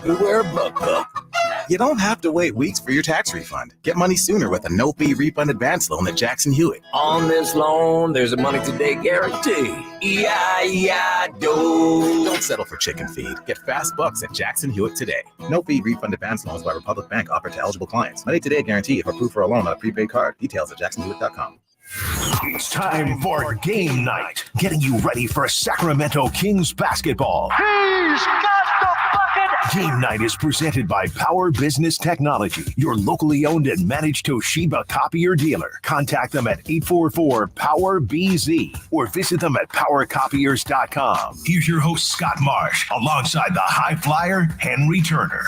everywhere but Cook. You don't have to wait weeks for your tax refund. Get money sooner with a no-fee refund advance loan at Jackson Hewitt. On this loan, there's a money today guarantee. E-I-E-I-DO. Don't settle for chicken feed. Get fast bucks at Jackson Hewitt today. No-fee refund advance loans by Republic Bank offered to eligible clients. Money today guarantee if approved for a loan on a prepaid card. Details at jacksonhewitt.com. It's time for game night, getting you ready for Sacramento Kings basketball. He's got the bucket! Game night is presented by Power Business Technology, your locally owned and managed Toshiba copier dealer. Contact them at 844-POWER-BZ or visit them at powercopiers.com. Here's your host, Scott Marsh, alongside the high flyer, Henry Turner.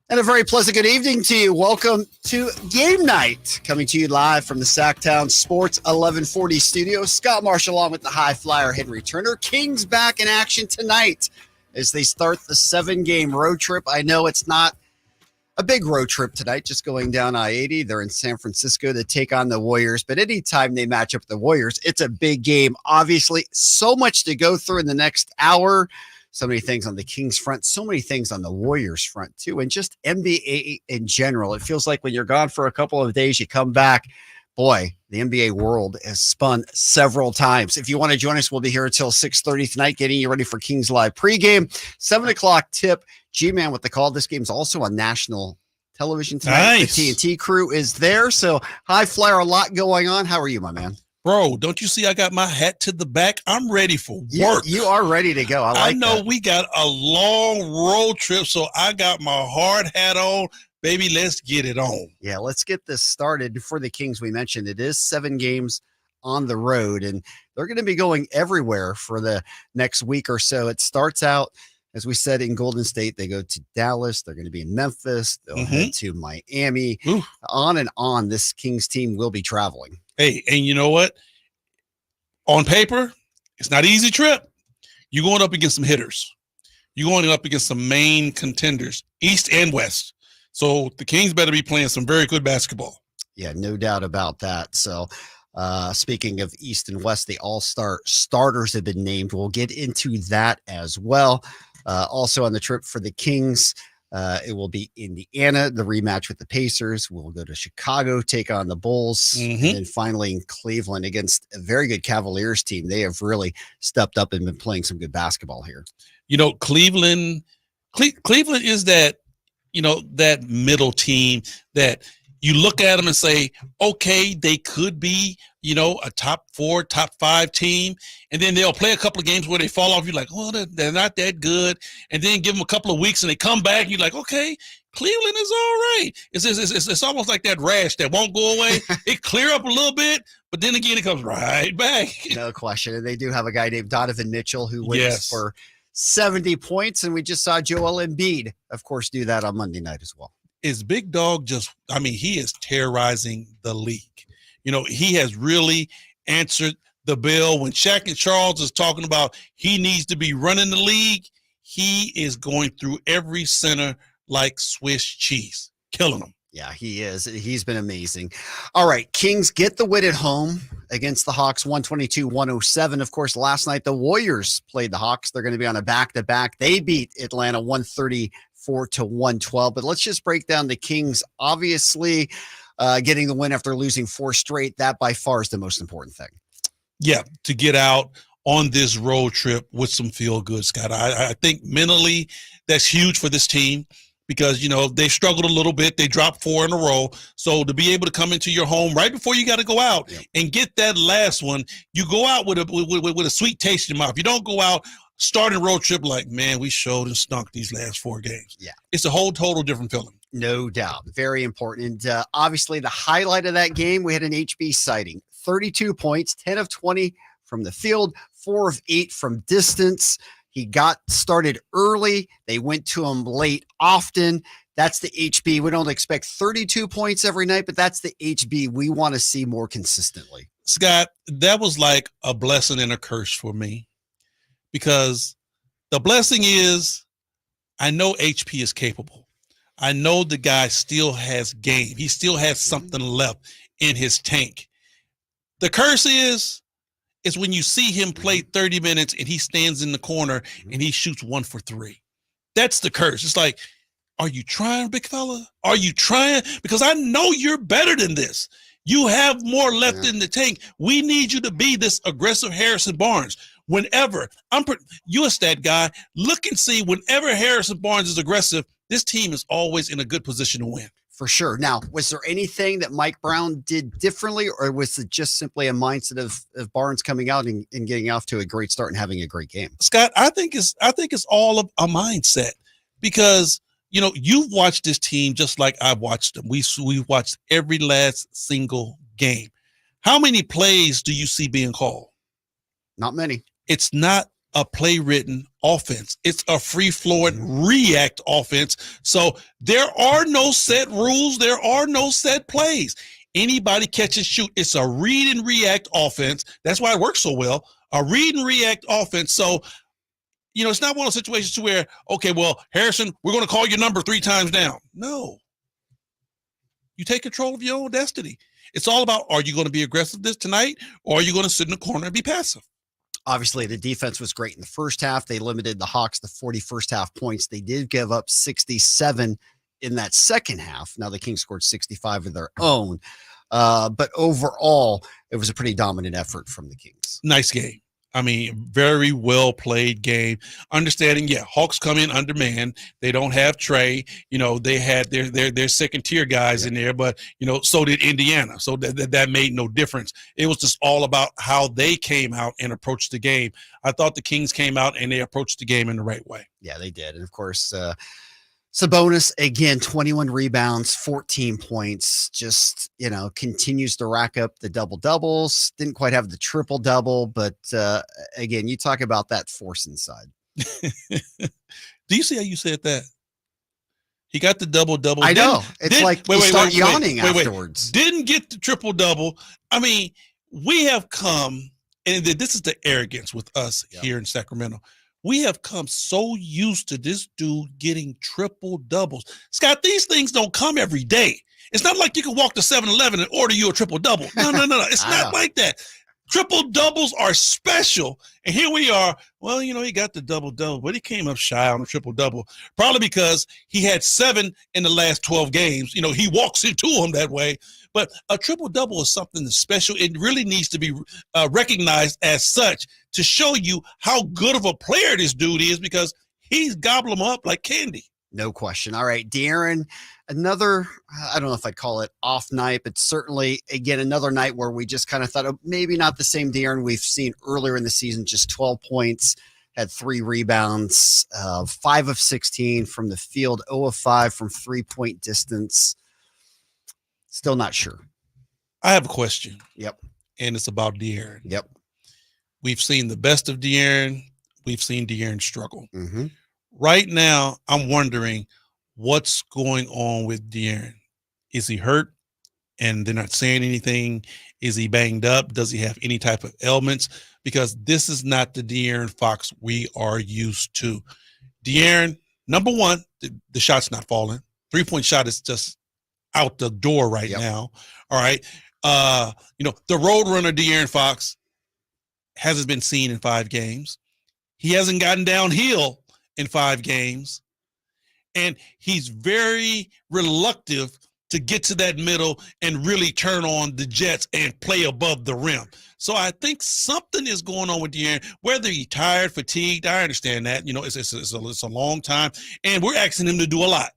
And a very pleasant good evening to you. Welcome to Game Night, coming to you live from the Sactown Sports 1140 studio. Scott Marsh along with the high flyer Henry Turner. Kings back in action tonight as they start the 7-game road trip. I know it's not a big road trip tonight, just going down I-80. They're in San Francisco to take on the Warriors. But anytime they match up with the Warriors, it's a big game. Obviously, so much to go through in the next hour. So many things on the Kings front, so many things on the Warriors front too, and just NBA in general. It feels like when you're gone for a couple of days, you come back. Boy, the NBA world has spun several times. If you want to join us, we'll be here until 6:30 tonight, getting you ready for Kings Live pregame. 7 o'clock tip. G-Man with the call. This game's also on national television tonight. Nice. The TNT crew is there. So high flyer, a lot going on. How are you, my man? Bro, don't you see I got my hat to the back? I'm ready for work. You are ready to go. I know that. We got a long road trip, so I got my hard hat on. Baby, let's get it on. Yeah, let's get this started. For the Kings, we mentioned it is 7 games on the road, and they're going to be going everywhere for the next week or so. It starts out, as we said, in Golden State. They go to Dallas. They're going to be in Memphis. They'll head to Miami. Ooh. On and on, this Kings team will be traveling. Hey, and you know what? On paper, it's not an easy trip. You're going up against some hitters. You're going up against some main contenders, East and West. So the Kings better be playing some very good basketball. Yeah, no doubt about that. So speaking of East and West, the all-star starters have been named. We'll get into that as well. Also on the trip for the Kings, it will be Indiana, the rematch with the Pacers. We'll go to Chicago, take on the Bulls, and then finally in Cleveland against a very good Cavaliers team. They have really stepped up and been playing some good basketball here. You know, Cleveland is that, that middle team that you look at them and say, okay, they could be, a top 4, top 5 team. And then they'll play a couple of games where they fall off. You're like, oh, they're not that good. And then give them a couple of weeks and they come back. And you're like, okay, Cleveland is all right. It's almost like that rash that won't go away. It clear up a little bit, but then again, it comes right back. No question. And they do have a guy named Donovan Mitchell who waits for 70 points. And we just saw Joel Embiid, of course, do that on Monday night as well. Is Big Dog he is terrorizing the league. He has really answered the bell. When Shaq and Charles is talking about he needs to be running the league, he is going through every center like Swiss cheese, killing them. Yeah, he is. He's been amazing. All right, Kings get the win at home against the Hawks, 122-107. Of course, last night the Warriors played the Hawks. They're going to be on a back-to-back. They beat Atlanta 134-112. But let's just break down the Kings. Obviously, getting the win after losing 4 straight, that by far is the most important thing. Yeah, to get out on this road trip with some feel-good, Scott. I think mentally that's huge for this team because, they struggled a little bit. They dropped 4 in a row. So to be able to come into your home right before you got to go out and get that last one, you go out with a sweet taste in your mouth. You don't go out starting road trip like, man, we showed and stunk these last 4 games. Yeah. It's a whole total different feeling. No doubt. Very important. And obviously the highlight of that game, we had an HB sighting. 32 points, 10 of 20 from the field, 4 of 8 from distance. He got started early. They went to him late often. That's the HB. We don't expect 32 points every night, but that's the HB we want to see more consistently. Scott, that was like a blessing and a curse for me because the blessing is I know HP is capable. I know the guy still has game. He still has something left in his tank. The curse is when you see him play 30 minutes and he stands in the corner and he shoots 1 for 3. That's the curse. It's like, are you trying, big fella? Are you trying? Because I know you're better than this. You have more left in the tank. We need you to be this aggressive Harrison Barnes. Whenever you a stat guy, look and see whenever Harrison Barnes is aggressive, this team is always in a good position to win. For sure. Now, was there anything that Mike Brown did differently, or was it just simply a mindset of Barnes coming out and getting off to a great start and having a great game? Scott, I think it's all of a mindset, because you've watched this team just like I've watched them. We've watched every last single game. How many plays do you see being called? Not many. It's not a play-written offense. It's a free-flowing react offense. So there are no set rules. There are no set plays. Anybody catch and shoot. It's a read and react offense. That's why it works so well. A read and react offense. So, it's not one of those situations where, okay, well, Harrison, we're going to call your number 3 times down. No. You take control of your own destiny. It's all about, are you going to be aggressive tonight, or are you going to sit in the corner and be passive? Obviously, the defense was great in the first half. They limited the Hawks to 40 first half points. They did give up 67 in that second half. Now the Kings scored 65 of their own. But overall, it was a pretty dominant effort from the Kings. Nice game. I mean, very well played game. Understanding, Hawks come in undermanned. They don't have Trey. They had their second tier guys in there, but so did Indiana. So that made no difference. It was just all about how they came out and approached the game. I thought the Kings came out and they approached the game in the right way. Yeah, they did. And of course, Sabonis, again, 21 rebounds, 14 points, just, continues to rack up the double-doubles. Didn't quite have the triple-double, but again, you talk about that force inside. Do you see how you said that? He got the double-double. I know. It's like you start yawning afterwards. Didn't get the triple-double. I mean, we have come, and this is the arrogance with us here in Sacramento. We have come so used to this dude getting triple doubles. Scott, these things don't come every day. It's not like you can walk to 7-Eleven and order you a triple double. No. It's not like that. Triple doubles are special. And here we are. Well, he got the double double, but he came up shy on a triple double, probably because he had 7 in the last 12 games. He walks into them that way. But a triple double is something that's special. It really needs to be recognized as such to show you how good of a player this dude is, because he's gobbling them up like candy. No question. All right, De'Aaron, another, I don't know if I'd call it off night, but certainly, again, another night where we just kind of thought, maybe not the same De'Aaron we've seen earlier in the season, just 12 points, had 3 rebounds, 5 of 16 from the field, 0 of 5 from 3-point distance. Still not sure. I have a question. Yep. And it's about De'Aaron. Yep. We've seen the best of De'Aaron. We've seen De'Aaron struggle. Mm-hmm. Right now, I'm wondering what's going on with De'Aaron. Is he hurt and they're not saying anything? Is he banged up? Does he have any type of ailments? Because this is not the De'Aaron Fox we are used to. De'Aaron, number one, the shot's not falling. 3-point shot is just out the door right now. All right. The road runner De'Aaron Fox hasn't been seen in 5 games. He hasn't gotten downhill in 5 games. And he's very reluctant to get to that middle and really turn on the jets and play above the rim. So I think something is going on with De'Aaron, whether he's tired, fatigued. I understand that, it's a long time and we're asking him to do a lot.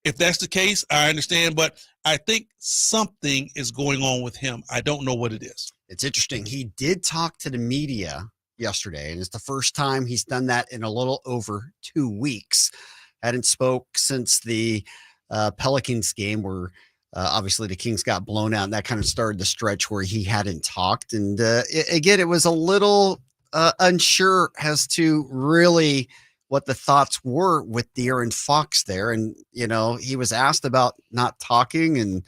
If that's the case, I understand, but I think something is going on with him. I don't know what it is. It's interesting. He did talk to the media yesterday, and it's the first time he's done that in a little over 2 weeks. Hadn't spoke since the Pelicans game where obviously the Kings got blown out, and that kind of started the stretch where he hadn't talked. And again, it was a little unsure as to really what the thoughts were with De'Aaron Fox there. And, he was asked about not talking and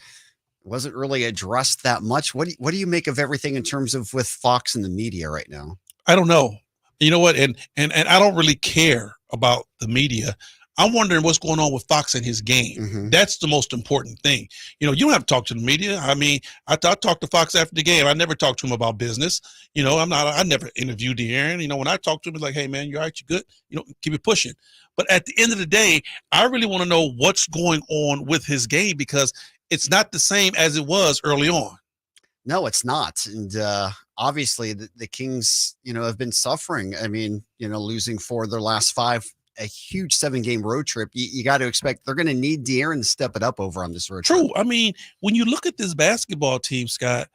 wasn't really addressed that much. What do you make of everything in terms of with Fox and the media right now? I don't know. You know what? And I don't really care about the media. I'm wondering what's going on with Fox and his game. Mm-hmm. That's the most important thing. You don't have to talk to the media. I mean, I talked to Fox after the game. I never talked to him about business. I never interviewed De'Aaron. When I talk to him, it's like, hey, man, you all right? You good? Keep it pushing. But at the end of the day, I really want to know what's going on with his game because it's not the same as it was early on. No, it's not. And obviously the Kings, have been suffering. I mean, losing 4 of their last 5, a huge 7-game road trip. You got to expect they're going to need De'Aaron to step it up over on this road trip. True. I mean, when you look at this basketball team, Scott,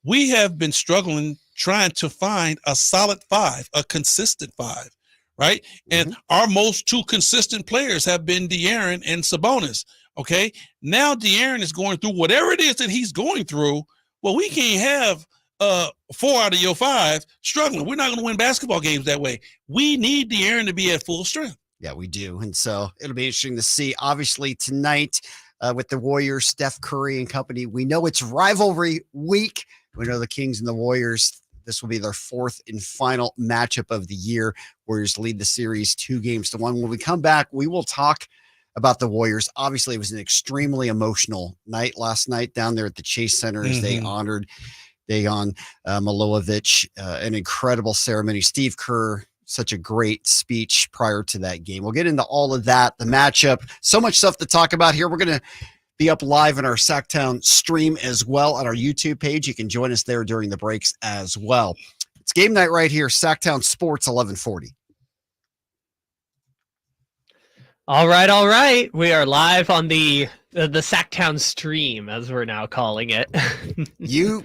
we have been struggling trying to find a solid 5, a consistent 5, right? Mm-hmm. And our most 2 consistent players have been De'Aaron and Sabonis, okay? Now De'Aaron is going through whatever it is that he's going through. Well, we can't have 4 out of your 5 struggling. We're not going to win basketball games that way. We need De'Aaron to be at full strength. Yeah, we do. And so it'll be interesting to see. Obviously, tonight with the Warriors, Steph Curry and company, we know it's rivalry week. We know the Kings and the Warriors, this will be their 4th and final matchup of the year. Warriors lead the series 2-1. When we come back, we will talk about the Warriors. Obviously, it was an extremely emotional night last night down there at the Chase Center as they honored Dejan Milojevic, an incredible ceremony. Steve Kerr, such a great speech prior to that game. We'll get into all of that, the matchup, so much stuff to talk about here. We're going to be up live in our Sactown stream as well on our YouTube page. You can join us there during the breaks as well. It's game night right here, Sactown Sports 1140. All right. We are live on the Sactown stream, as we're now calling it. You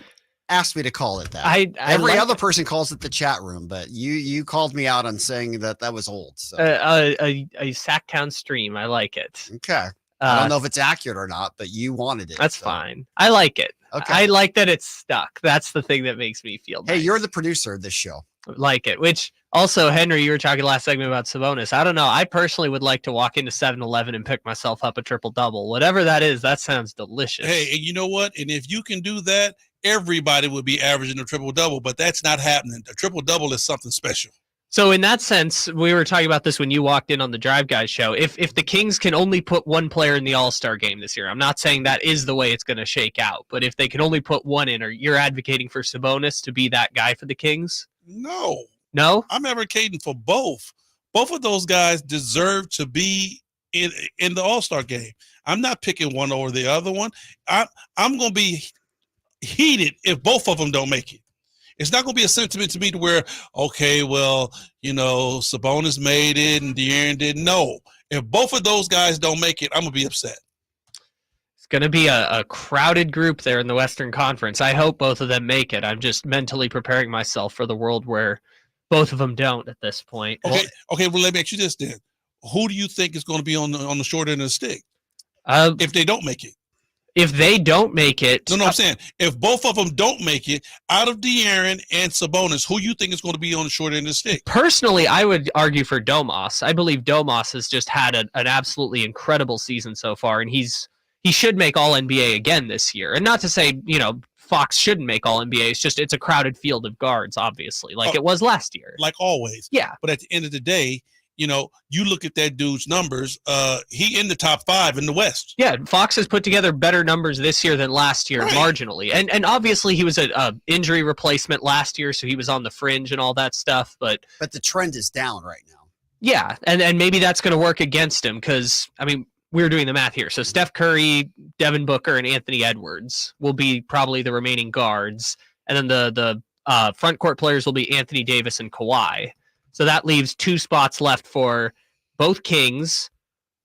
asked me to call it that. Every other person calls it the chat room, but you called me out on saying that was old. So. A Sactown stream. I like it. Okay. I don't know if it's accurate or not, but you wanted it. That's fine. I like it. Okay. I like that it's stuck. That's the thing that makes me feel Hey, nice. you're the producer of this show. Like it. Which also, Henry, you were talking last segment about Sabonis. I don't know. I personally would like to walk into 7-Eleven and pick myself up a triple-double. Whatever that is, that sounds delicious. Hey, and you know what? And if you can do that, everybody would be averaging a triple-double, but that's not happening. A triple-double is something special. So in that sense, we were talking about this when you walked in on the Drive Guys show. If the Kings can only put one player in the All-Star game this year, I'm not saying that is the way it's going to shake out, but if they can only put one in, or you're advocating for Sabonis to be that guy for the Kings? No, I'm advocating for both. Both of those guys deserve to be in the All-Star game. I'm not picking one over the other one. I'm going to be heated if both of them don't make it. It's not going to be a sentiment to me to where, okay, well, Sabonis made it and De'Aaron didn't. No, if both of those guys don't make it, I'm going to be upset. It's going to be a crowded group there in the Western Conference. I hope both of them make it. I'm just mentally preparing myself for the world where both of them don't at this point. Okay. Well, let me ask you this then. Who do you think is going to be on the short end of the stick if they don't make it? If they don't make it... No, I'm saying if both of them don't make it, out of De'Aaron and Sabonis, who you think is going to be on the short end of the stick? Personally, I would argue for Domas. I believe Domas has just had an absolutely incredible season so far, and he should make All-NBA again this year. And not to say, Fox shouldn't make All-NBA. It's a crowded field of guards, obviously, like it was last year. Like always. Yeah. But at the end of the day, you look at that dude's numbers, he in the top 5 in the West. Yeah, Fox has put together better numbers this year than last year, marginally. And obviously he was a injury replacement last year, so he was on the fringe and all that stuff. But the trend is down right now. Yeah, and maybe that's going to work against him because, we're doing the math here. So Steph Curry, Devin Booker, and Anthony Edwards will be probably the remaining guards. And then the front court players will be Anthony Davis and Kawhi. So that leaves 2 spots left for both Kings,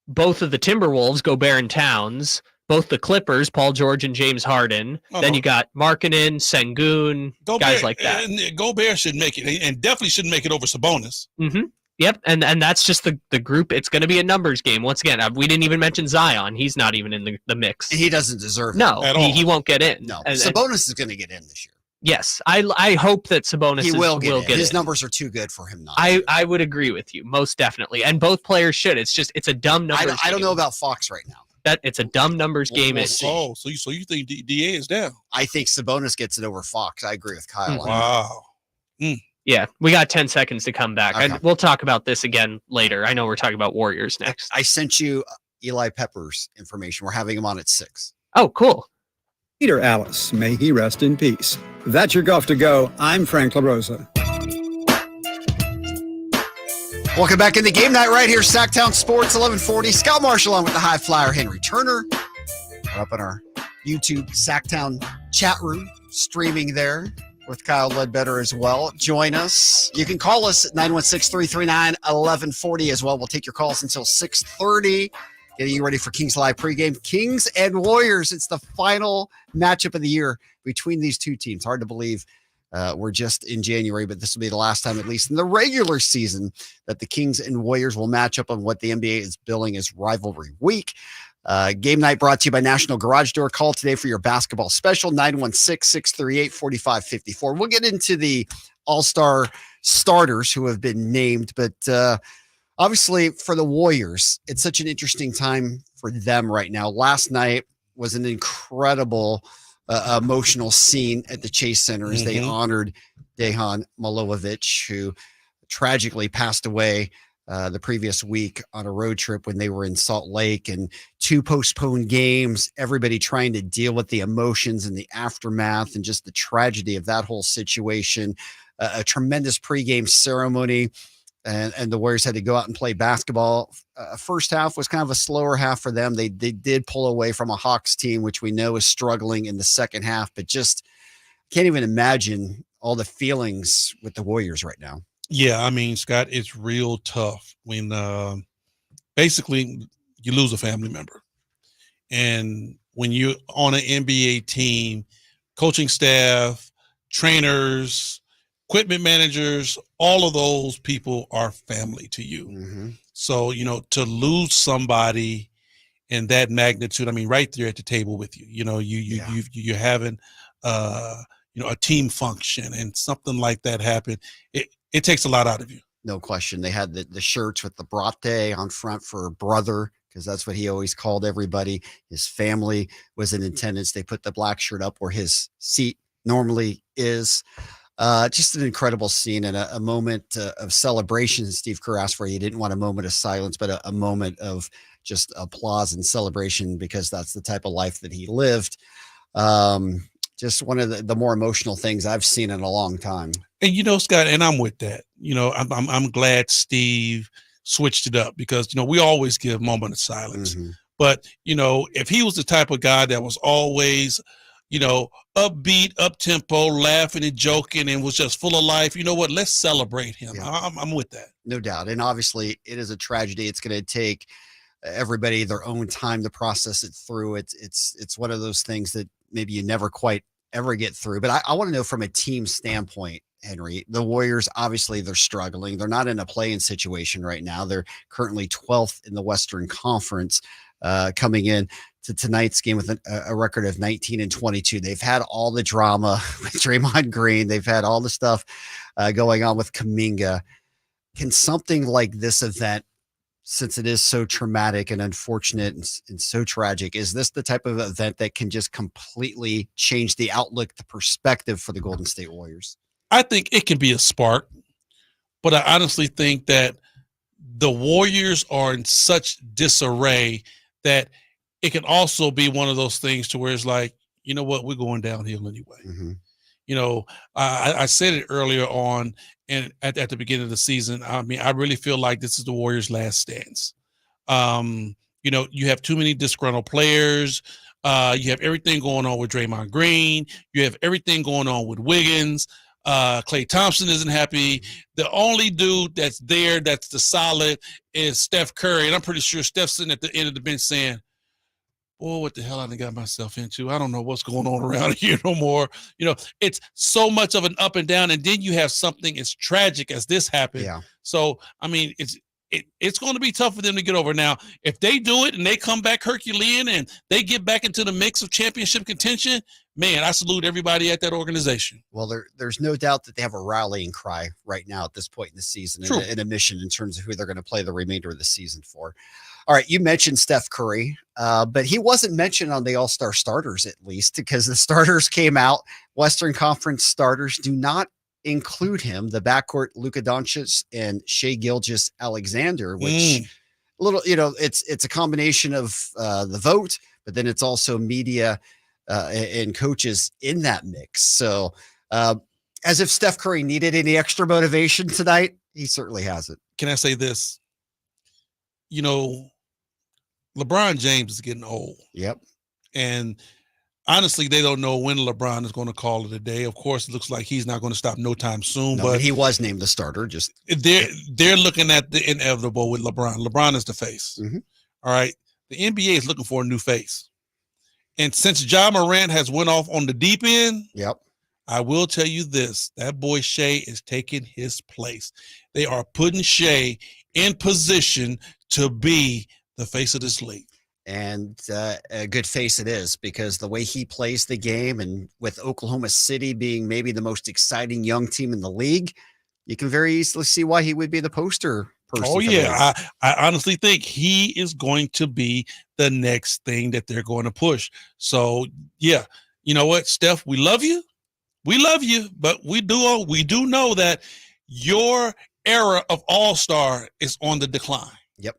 both of the Timberwolves, Gobert and Towns, both the Clippers, Paul George and James Harden. Then you got Markkanen, Sengun, guys like that. And Gobert should make it, and definitely shouldn't make it over Sabonis. Mm-hmm. Yep, and that's just the group. It's going to be a numbers game. Once again, we didn't even mention Zion. He's not even in the mix. He doesn't deserve it. No, at all. He won't get in. No, Sabonis is going to get in this year. Yes, I hope that Sabonis will get in. His in. Numbers are too good for him not. I would agree with you, most definitely. And both players should. It's a dumb numbers game. I don't know about Fox right now. It's a dumb numbers game. We'll see. Oh, so you think DA is down? I think Sabonis gets it over Fox. I agree with Kyle. Wow. Yeah, we got 10 seconds to come back. Okay. We'll talk about this again later. I know we're talking about Warriors next. I sent you Eli Pepper's information. We're having him on at 6. Oh, cool. Peter Alice, may he rest in peace. That's your golf to go. I'm Frank LaRosa. Welcome back into Game Night right here, Sactown Sports 1140. Scott Marshall on with the high flyer, Henry Turner. We're up in our YouTube Sactown chat room, streaming there with Kyle Ledbetter as well. Join us. You can call us at 916-339-1140 as well. We'll take your calls until 6:30. Getting you ready for Kings Live pregame. Kings and Warriors. It's the final matchup of the year between these two teams. Hard to believe we're just in January, but this will be the last time, at least in the regular season, that the Kings and Warriors will match up on what the NBA is billing as rivalry week. Game Night brought to you by National Garage Door. Call today for your basketball special, 916-638-4554. We'll get into the all-star starters who have been named, but obviously for the Warriors, it's such an interesting time for them right now. Last night was an incredible emotional scene at the Chase Center as they honored Dejan Milojevic, who tragically passed away the previous week on a road trip when they were in Salt Lake, and 2 postponed games, everybody trying to deal with the emotions and the aftermath and just the tragedy of that whole situation. A tremendous pregame ceremony, and the Warriors had to go out and play basketball. First half was kind of a slower half for them. They did pull away from a Hawks team, which we know is struggling in the second half, but just can't even imagine all the feelings with the Warriors right now. Yeah, I mean, Scott, it's real tough when basically you lose a family member. And when you're on an NBA team, coaching staff, trainers, equipment managers, all of those people are family to you. Mm-hmm. So, to lose somebody in that magnitude, I mean, right there at the table with you, you're having, a team function and something like that happen. It takes a lot out of you. No question. They had the shirts with the Brate on front for brother, because that's what he always called everybody. His family was in attendance. They put the black shirt up where his seat normally is. Just an incredible scene and a moment of celebration. Steve Kerr asked for, he didn't want a moment of silence, but a moment of just applause and celebration, because that's the type of life that he lived. Just one of the more emotional things I've seen in a long time. And Scott, and I'm with that. I'm glad Steve switched it up, because we always give a moment of silence. Mm-hmm. But if he was the type of guy that was always, upbeat, up tempo, laughing and joking, and was just full of life, you know what? Let's celebrate him. Yeah. I'm with that. No doubt. And obviously, it is a tragedy. It's going to take everybody their own time to process it through. It's one of those things that maybe you never quite ever get through. But I want to know from a team standpoint, Henry, the Warriors, obviously they're struggling. They're not in a play-in situation right now. They're currently 12th in the Western Conference, coming in to tonight's game with a record of 19-22. They've had all the drama with Draymond Green. They've had all the stuff going on with Kuminga. Can something like this event, since it is so traumatic and unfortunate and so tragic, is this the type of event that can just completely change the outlook, the perspective for the Golden State Warriors? I think it can be a spark, but I honestly think that the Warriors are in such disarray that it can also be one of those things to where it's like, you know what, we're going downhill anyway. Mm-hmm. I said it earlier on and at the beginning of the season. I mean, I really feel like this is the Warriors' last stance. You have too many disgruntled players. You have everything going on with Draymond Green. You have everything going on with Wiggins. Klay Thompson isn't happy. The only dude that's there that's the solid is Steph Curry. And I'm pretty sure Steph's sitting at the end of the bench saying, oh, what the hell I done got myself into? I don't know what's going on around here no more. It's so much of an up and down. And then you have something as tragic as this happened. Yeah. So, I mean, it's going to be tough for them to get over. Now, if they do it and they come back Herculean and they get back into the mix of championship contention, man, I salute everybody at that organization. Well, there's no doubt that they have a rallying cry right now at this point in the season and a mission in terms of who they're going to play the remainder of the season for. All right, you mentioned Steph Curry, but he wasn't mentioned on the All-Star starters, at least, because the starters came out. Western Conference starters do not include him. The backcourt, Luka Doncic and Shai Gilgeous-Alexander, which a little, it's a combination of the vote, but then it's also media and coaches in that mix. So as if Steph Curry needed any extra motivation tonight, he certainly has it. Can I say this? LeBron James is getting old. Yep. And honestly, they don't know when LeBron is going to call it a day. Of course, it looks like he's not going to stop no time soon. No, but he was named the starter. Just they're looking at the inevitable with LeBron. LeBron is the face. Mm-hmm. All right. The NBA is looking for a new face. And since Ja Morant has went off on the deep end, yep, I will tell you this: that boy Shai is taking his place. They are putting Shai in position to be the face of this league. And a good face it is, because the way he plays the game, and with Oklahoma City being maybe the most exciting young team in the league, you can very easily see why he would be the poster person. Oh, yeah. I honestly think he is going to be the next thing that they're going to push. So, yeah, you know what, Steph, we love you. We love you, but we do know that your era of all-star is on the decline. Yep.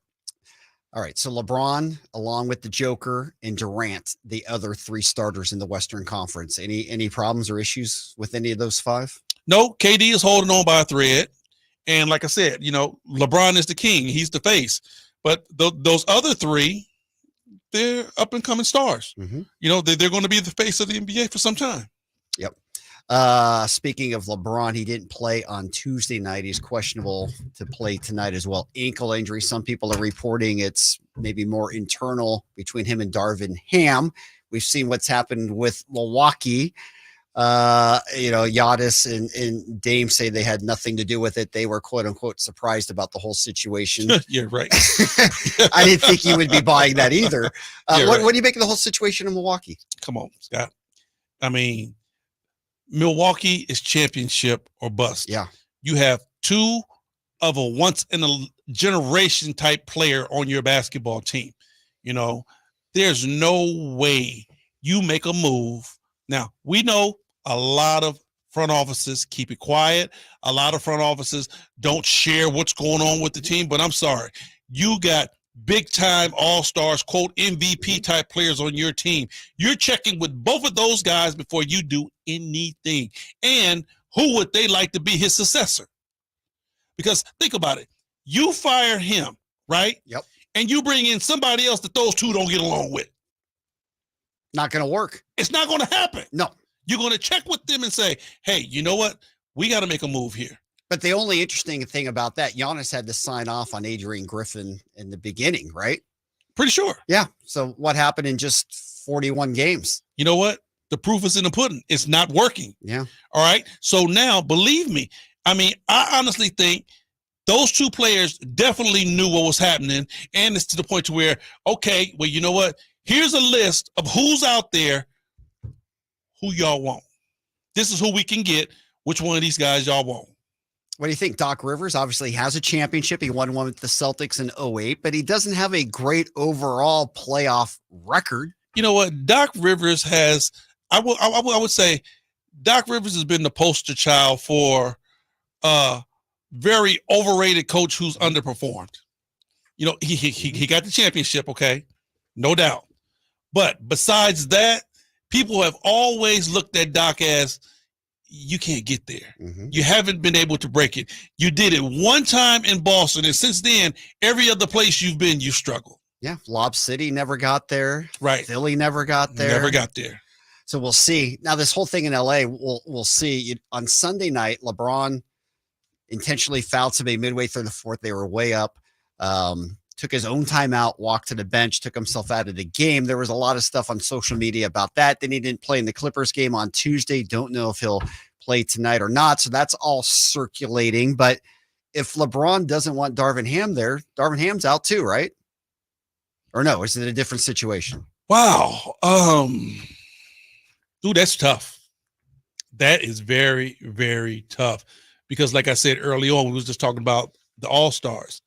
All right, so LeBron, along with the Joker and Durant, the other three starters in the Western Conference. Any problems or issues with any of those five? No, KD is holding on by a thread. And like I said, LeBron is the king. He's the face. But those other three, they're up-and-coming stars. Mm-hmm. They're going to be the face of the NBA for some time. Yep. Speaking of LeBron, he didn't play on Tuesday night. He's questionable to play tonight as well. Ankle injury. Some people are reporting it's maybe more internal between him and Darvin Ham. We've seen what's happened with Milwaukee. Giannis and Dame say they had nothing to do with it. They were quote unquote surprised about the whole situation. You're right. I didn't think you would be buying that either. What Right. do you make of the whole situation in Milwaukee? Come on, Scott. I mean, Milwaukee is championship or bust. Yeah. You have two of a once in a generation type player on your basketball team. There's no way you make a move. Now, we know a lot of front offices keep it quiet. A lot of front offices don't share what's going on with the team, but I'm sorry. You got big time all-stars, quote, MVP type players on your team. You're checking with both of those guys before you do anything. And who would they like to be his successor? Because think about it. You fire him, right? Yep. And you bring in somebody else that those two don't get along with. Not going to work. It's not going to happen. No. You're going to check with them and say, hey, you know what? We got to make a move here. But the only interesting thing about that, Giannis had to sign off on Adrian Griffin in the beginning, right? Pretty sure. Yeah. So what happened in just 41 games? You know what? The proof is in the pudding. It's not working. Yeah. All right. So now, believe me, I honestly think those two players definitely knew what was happening. And it's to the point to where, okay, well, you know what? Here's a list of who's out there, who y'all want. This is who we can get. Which one of these guys y'all want? What do you think? Doc Rivers obviously has a championship. He won one with the Celtics in 2008, but he doesn't have a great overall playoff record. You know what? Doc Rivers has, I would say, Doc Rivers has been the poster child for a very overrated coach who's underperformed. He got the championship, okay? No doubt. But besides that, people have always looked at Doc as, you can't get there. Mm-hmm. You haven't been able to break it. You did it one time in Boston, and since then, every other place you've been, you struggled. Yeah. Lob City never got there. Right. Philly never got there. Never got there. So we'll see. Now, this whole thing in LA, we'll see. On Sunday night, LeBron intentionally fouled somebody midway through the fourth. They were way up. Took his own timeout, walked to the bench, took himself out of the game. There was a lot of stuff on social media about that. Then he didn't play in the Clippers game on Tuesday. Don't know if he'll play tonight or not. So that's all circulating. But if LeBron doesn't want Darvin Ham there, Darvin Ham's out too, right? Or no, is it a different situation? Wow. Dude, that's tough. That is very, very tough. Because like I said early on, we was just talking about the All-Stars.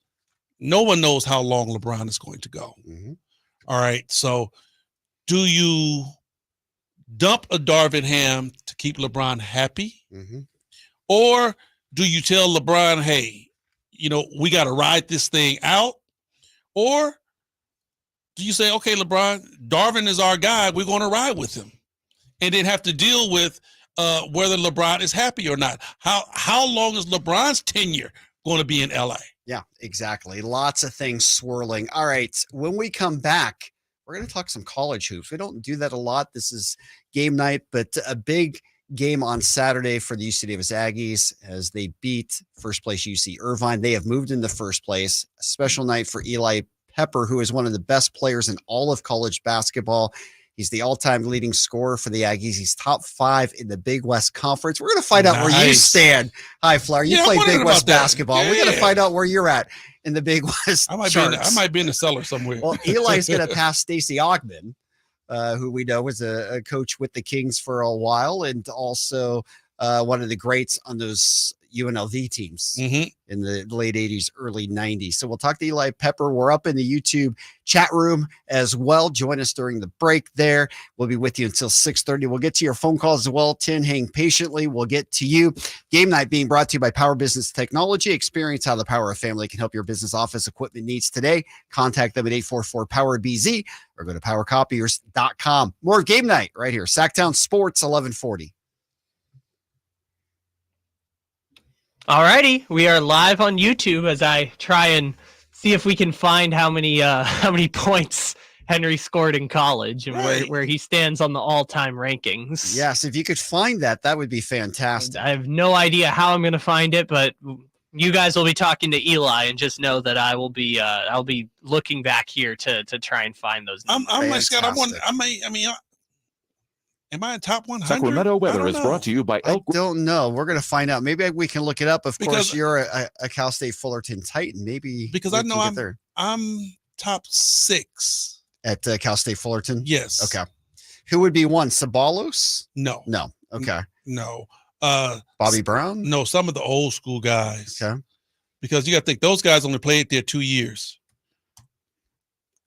No one knows how long LeBron is going to go. Mm-hmm. All right. So do you dump a Darvin Ham to keep LeBron happy? Mm-hmm. Or do you tell LeBron, hey, we got to ride this thing out? Or do you say, okay, LeBron, Darvin is our guy. We're going to ride with him, and then have to deal with whether LeBron is happy or not. How long is LeBron's tenure going to be in LA? Yeah, exactly. Lots of things swirling. All right. When we come back, we're going to talk some college hoops. We don't do that a lot. This is game night, but a big game on Saturday for the UC Davis Aggies as they beat first place UC Irvine. They have moved into first place. A special night for Eli Pepper, who is one of the best players in all of college basketball. He's the all-time leading scorer for the Aggies. He's top 5 in the Big West Conference. We're going to find out where you stand. Hi, Flyer. You play Big West basketball. Yeah, we got to find out where you're at in the Big West I might be in the cellar somewhere. Well, Eli's going to pass Stacey Ogman, who we know was a coach with the Kings for a while, and also one of the greats on those UNLV teams in the late 80s, early 90s. So we'll talk to Eli Pepper. We're up in the YouTube chat room as well. Join us during the break there. We'll be with you until 6:30. We'll get to your phone calls as well. 10, hang patiently. We'll get to you. Game night being brought to you by Power Business Technology. Experience how the power of family can help your business office equipment needs today. Contact them at 844-POWER-BZ or go to powercopiers.com. More game night right here. Sactown Sports 1140. All righty, we are live on YouTube as I try and see if we can find how many points Henry scored in college and where he stands on the all-time rankings. Yes, if you could find that, that would be fantastic. I have no idea how I'm going to find it, but you guys will be talking to Eli, and just know that I'll be looking back here to try and find those numbers. I'm like Scott. Am I in top 100? Sacramento weather is brought to you by I don't know. We're going to find out. Maybe we can look it up. Of course, you're a Cal State Fullerton Titan. Maybe because I know I'm top 6 at Cal State Fullerton. Yes. Okay. Who would be one? Sabalos? No. Okay. No. Bobby Brown? No. Some of the old school guys. Okay. Because you got to think those guys only played there 2 years.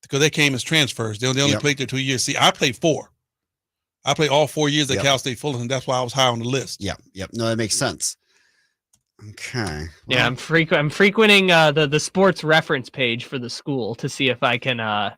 Because they came as transfers. They only played there 2 years. See, I played 4. I played all 4 years at Cal State Fullerton. That's why I was high on the list. Yep. No, that makes sense. Okay. Well, yeah, I'm frequenting the sports reference page for the school to see if I can I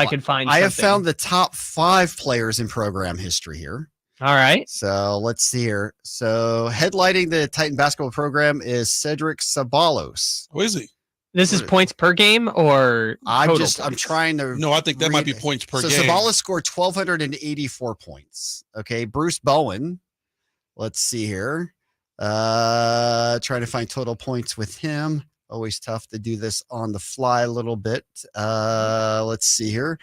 can find. I have found the top 5 players in program history here. All right. So let's see here. So headlining the Titan basketball program is Cedric Sabalos. Who is he? This is points per game or I'm trying to. No, I think that might be points per game. So Sabalos scored 1,284 points. Okay. Bruce Bowen. Let's see here. Trying to find total points with him. Always tough to do this on the fly a little bit. Let's see here.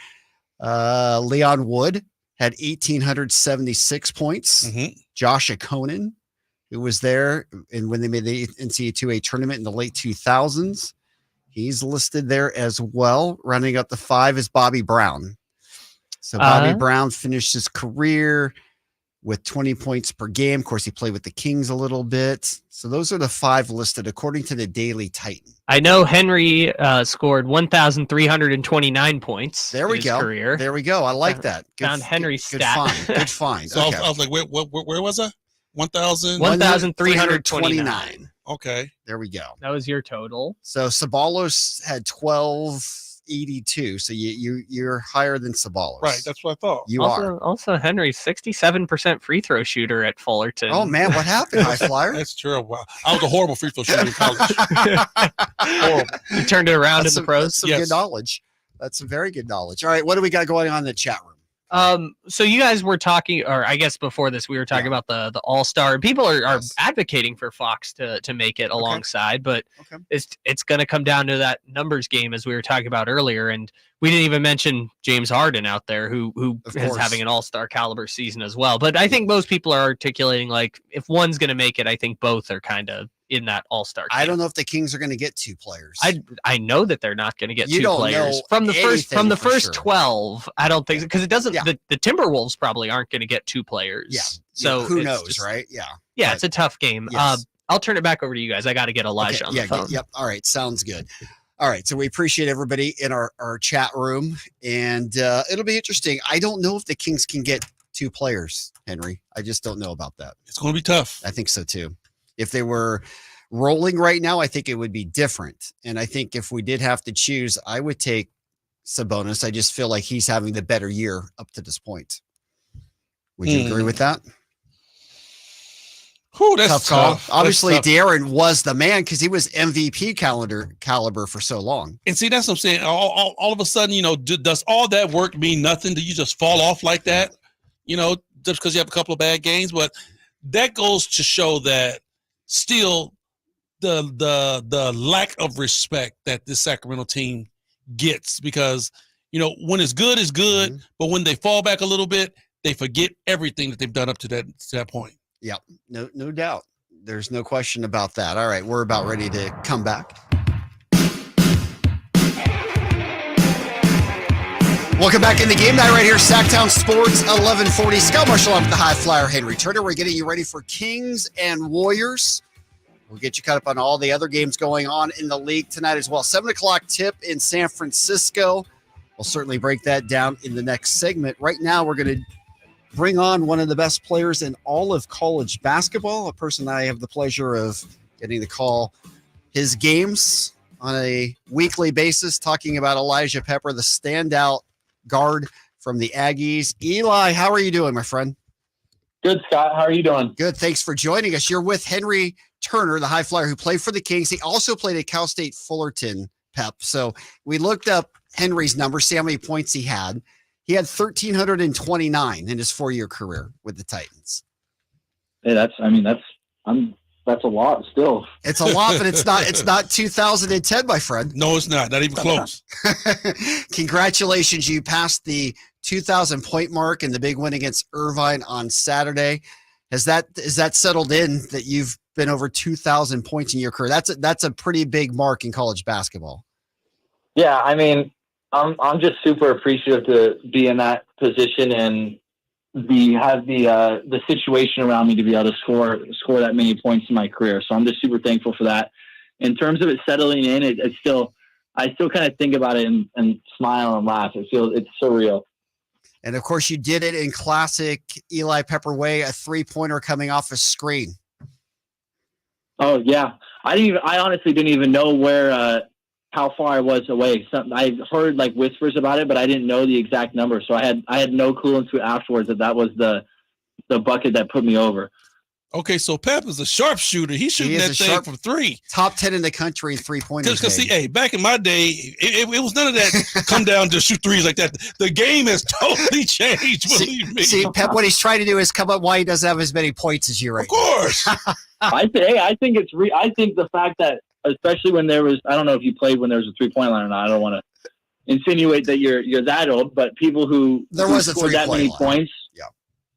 Leon Wood had 1,876 points. Josh Okonen, who was there and when they made the NCAA 2A tournament in the late 2000s. He's listed there as well. Running up the 5 is Bobby Brown. So Bobby Brown finished his career with 20 points per game. Of course, he played with the Kings a little bit. So those are the 5 listed according to the Daily Titan. I know Henry scored 1,329 points. There we in go. His career. There we go. I like that. Found Henry's good stat. Find. Good find. So okay. I was like, where was I? 1,329. Okay. There we go. That was your total. So Sabalos had 1,282. So you're higher than Sabalos. Right. That's what I thought. You are. Also, Henry's 67% free throw shooter at Fullerton. Oh, man. What happened, High Flyer? That's true. Wow. I was a horrible free throw shooter in college. Horrible. You turned it around in the pros? That's some good knowledge. That's some very good knowledge. All right. What do we got going on in the chat room? So you guys were talking, or I guess before this, we were talking about the All-Star. People are advocating for Fox to make it alongside, but it's going to come down to that numbers game as we were talking about earlier. And we didn't even mention James Harden out there who is having an All-Star caliber season as well. But I think most people are articulating, like, if one's going to make it, I think both are kind of in that All-Star camp. I don't know if the Kings are going to get 2 players. I know that they're not going to get You 2 don't players know from the first sure. 12. I don't think because it doesn't. The Timberwolves probably aren't going to get 2 players. Yeah. So who knows, right? Yeah. Yeah, it's a tough game. Yes. I'll turn it back over to you guys. I got to get Elijah on the phone. Yep. All right. Sounds good. All right. So we appreciate everybody in our chat room, and it'll be interesting. I don't know if the Kings can get 2 players, Henry. I just don't know about that. It's going to be tough. I think so too. If they were rolling right now, I think it would be different. And I think if we did have to choose, I would take Sabonis. I just feel like he's having the better year up to this point. Would you agree with that? Ooh, that's tough. Obviously, that's tough. De'Aaron was the man because he was MVP caliber for so long. And see, that's what I'm saying. All of a sudden, does all that work mean nothing? Do you just fall off like that? Just because you have a couple of bad games? But that goes to show that still the lack of respect that this Sacramento team gets, because when it's good, it's good, but when they fall back a little bit, they forget everything that they've done up to that point. Yeah, no doubt. There's no question about that. All right, we're about ready to come back. Welcome back in the game night right here, Sactown Sports 1140. Scott Marshall on with the High Flyer, Henry Turner. We're getting you ready for Kings and Warriors. We'll get you caught up on all the other games going on in the league tonight as well. 7 o'clock tip in San Francisco. We'll certainly break that down in the next segment. Right now, we're going to bring on one of the best players in all of college basketball, a person I have the pleasure of getting to call his games on a weekly basis, talking about Elijah Pepper, the standout guard from the Aggies. Eli, how are you doing, my friend? Good, Scott. How are you doing? Good. Thanks for joining us. You're with Henry Turner, the high flyer who played for the Kings. He also played at Cal State Fullerton, Pep. So we looked up Henry's numbers, see how many points he had. He had 1,329 in his 4-year career with the Titans. Hey, that's a lot still. It's a lot, but it's not 2010, my friend. No, it's not even close. Congratulations. You passed the 2,000 point mark in the big win against Irvine on Saturday. Is that settled in that you've been over 2,000 points in your career? That's a pretty big mark in college basketball. Yeah. I mean, I'm just super appreciative to be in that position and have the situation around me to be able to score that many points in my career. So I'm just super thankful for that. In terms of it settling in, I still kind of think about it and smile and laugh. It's surreal. And of course you did it in classic Eli Pepper way, a 3-pointer coming off a screen. Oh yeah. I honestly didn't even know where, how far I was away. I heard like whispers about it, but I didn't know the exact number. So I had no clue until afterwards that was the bucket that put me over. Okay, so Pep is a sharpshooter. He's shooting that thing from 3. Top 10 in the country in 3-pointers. Because see, hey, back in my day, it was none of that come down to shoot threes like that. The game has totally changed, believe me. See, Pep, what he's trying to do is come up why he doesn't have as many points as you right now. Of course. I think the fact that, especially when there was, I don't know if you played when there was a 3-point line or not. I don't want to insinuate that you're that old, but people who scored that many points,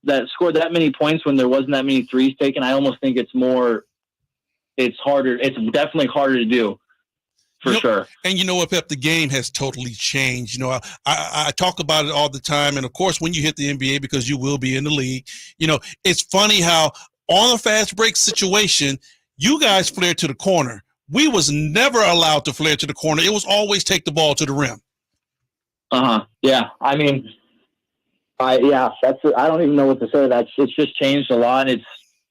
that scored that many points when there wasn't that many threes taken, I almost think it's harder. It's definitely harder to do for sure. And you know what, Pep, the game has totally changed. I talk about it all the time. And of course, when you hit the NBA, because you will be in the league, it's funny how on a fast break situation, you guys flared to the corner. We was never allowed to flare to the corner. It was always take the ball to the rim. Yeah. I mean, I don't even know what to say. It's just changed a lot. It's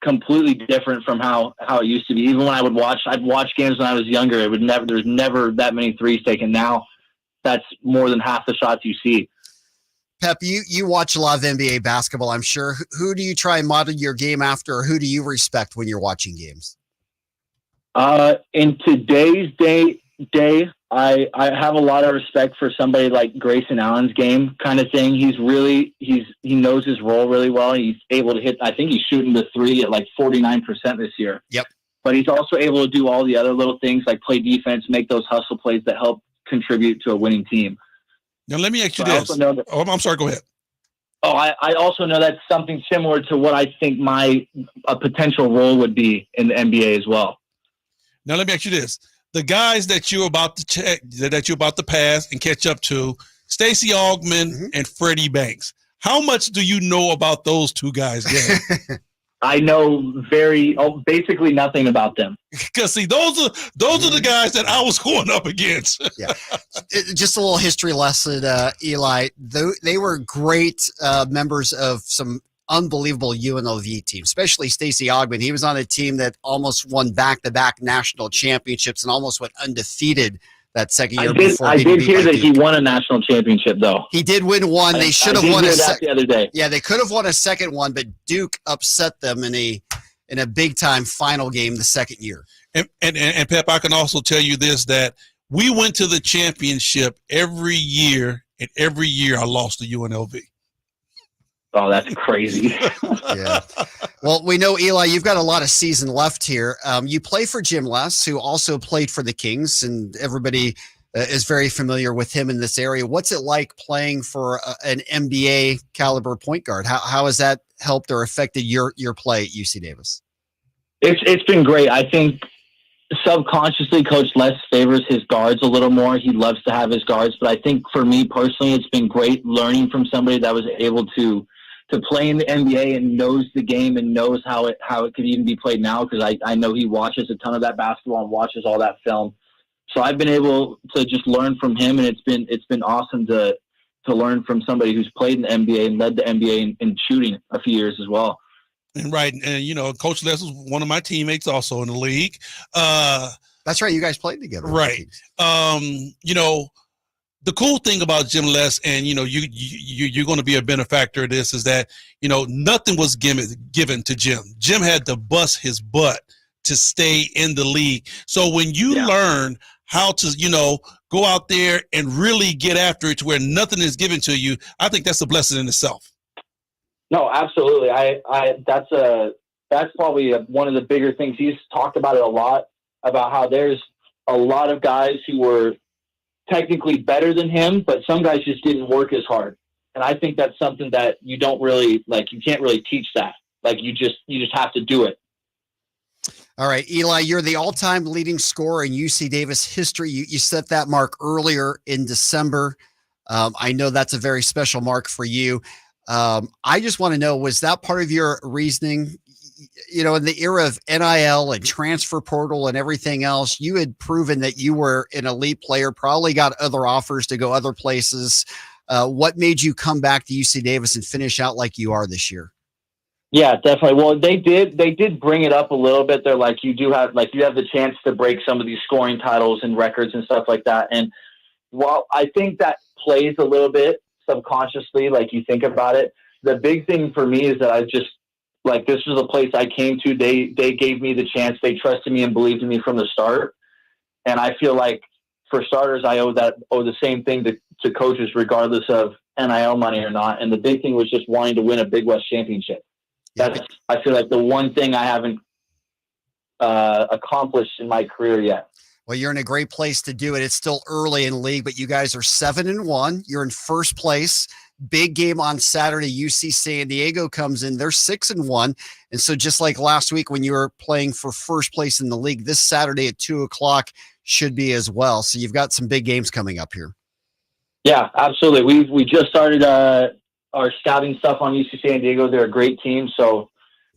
completely different from how it used to be. Even when I'd watch games when I was younger. There's never that many threes taken. Now that's more than half the shots you see. Pep, you watch a lot of NBA basketball, I'm sure. Who do you try and model your game after, or who do you respect when you're watching games? In today's day, I have a lot of respect for somebody like Grayson Allen's game kind of thing. He knows his role really well. He's able to hit, I think he's shooting the 3 at like 49% this year. Yep. But he's also able to do all the other little things like play defense, make those hustle plays that help contribute to a winning team. Now, let me ask you this. I'm sorry, go ahead. Oh, I also know that's something similar to what I think a potential role would be in the NBA as well. Now, let me ask you this. The guys that you're about to pass and catch up to, Stacey Augmon and Freddie Banks. How much do you know about those two guys' game? I know basically nothing about them. Because see, those are the guys that I was going up against. Yeah, just a little history lesson, Eli. They were great members of some unbelievable UNLV team, especially Stacey Ogman. He was on a team that almost won back-to-back national championships and almost went undefeated that second year. I did hear that he won a national championship, though. He did win one. They should have won the other day. Yeah, they could have won a second one, but Duke upset them in a big-time final game the second year. And Pep, I can also tell you this, that we went to the championship every year, and every year I lost to UNLV. Oh, that's crazy. Yeah. Well, we know, Eli, you've got a lot of season left here. You play for Jim Les, who also played for the Kings, and everybody is very familiar with him in this area. What's it like playing for an NBA caliber point guard? How has that helped or affected your play at UC Davis? It's been great. I think subconsciously Coach Les favors his guards a little more. He loves to have his guards, but I think for me personally, it's been great learning from somebody that was able to play in the NBA and knows the game and knows how it could even be played now, because I know he watches a ton of that basketball and watches all that film. So I've been able to just learn from him, and it's been awesome to learn from somebody who's played in the NBA and led the NBA in shooting a few years as well. And right, and Coach Les was one of my teammates also in the league. That's right, you guys played together, right? The cool thing about Jim Les, and you're going to be a benefactor of this, is that nothing was given to Jim. Jim had to bust his butt to stay in the league. So when you learn how to go out there and really get after it to where nothing is given to you, I think that's a blessing in itself. No, absolutely. That's probably one of the bigger things. He's talked about it a lot, about how there's a lot of guys who were technically better than him, but some guys just didn't work as hard. And I think that's something that you don't really you can't really teach that. You just have to do it. All right, Eli, you're the all-time leading scorer in UC Davis history. You set that mark earlier in December. I know that's a very special mark for you. I just want to know, was that part of your reasoning? In the era of NIL and transfer portal and everything else, you had proven that you were an elite player, probably got other offers to go other places. What made you come back to UC Davis and finish out like you are this year? Yeah, definitely. Well, they did bring it up a little bit. They're like, you have the chance to break some of these scoring titles and records and stuff like that. And while I think that plays a little bit subconsciously, you think about it, the big thing for me is that I just, this was a place I came to. They gave me the chance. They trusted me and believed in me from the start. And I feel like, for starters, I owe the same thing to coaches, regardless of NIL money or not. And the big thing was just wanting to win a Big West championship. I feel like the one thing I haven't accomplished in my career yet. Well, you're in a great place to do it. It's still early in the league, but you guys are 7-1. You're in first place. Big game on Saturday. UC San Diego comes in. They're 6-1. And so just like last week when you were playing for first place in the league, this Saturday at 2:00 should be as well. So you've got some big games coming up here. Yeah, absolutely. We just started our scouting stuff on UC San Diego. They're a great team. So